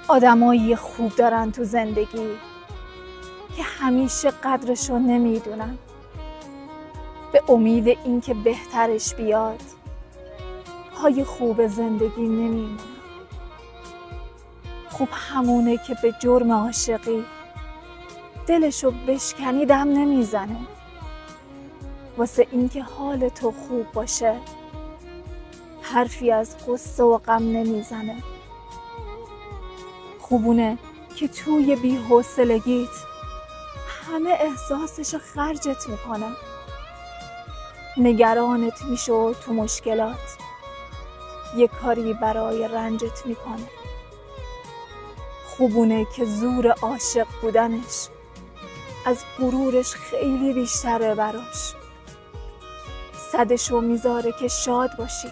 آدمای خوب دارن تو زندگی که همیشه قدرشو نمیدونن. به امید اینکه بهترش بیاد پای خوب زندگی نمیمونن. خوب همونه که به جرم عاشقی دلشو بشکنی دم نمیزنه. واسه اینکه حال تو خوب باشه حرفی از غصه و غم نمیزنه. خوبونه که توی بی‌حوصلگیت همه احساسشو خرجت میکنه. نگرانت میشه و تو مشکلات یه کاری برای رنجت میکنه. خوبونه که زور عاشق بودنش از غرورش خیلی بیشتره براش. صدشو میذاره که شاد باشی.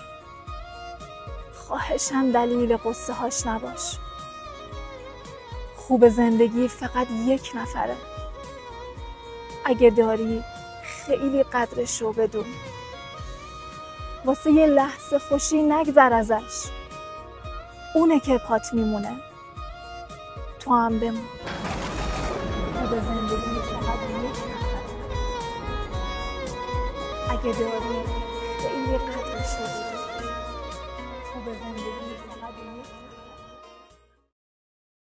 خواهشاً دلیل قصه هاش نباش. خوب زندگی فقط یک نفره. اگه داری خیلی قدرشو بدون. واسه یه لحظه خوشی نگذر ازش. اونه که پات میمونه. تو هم بمون. خوب زندگی فقط یک نفره. اگه داری خیلی قدرشو بدون. خوب زندگی فقط یک نفره.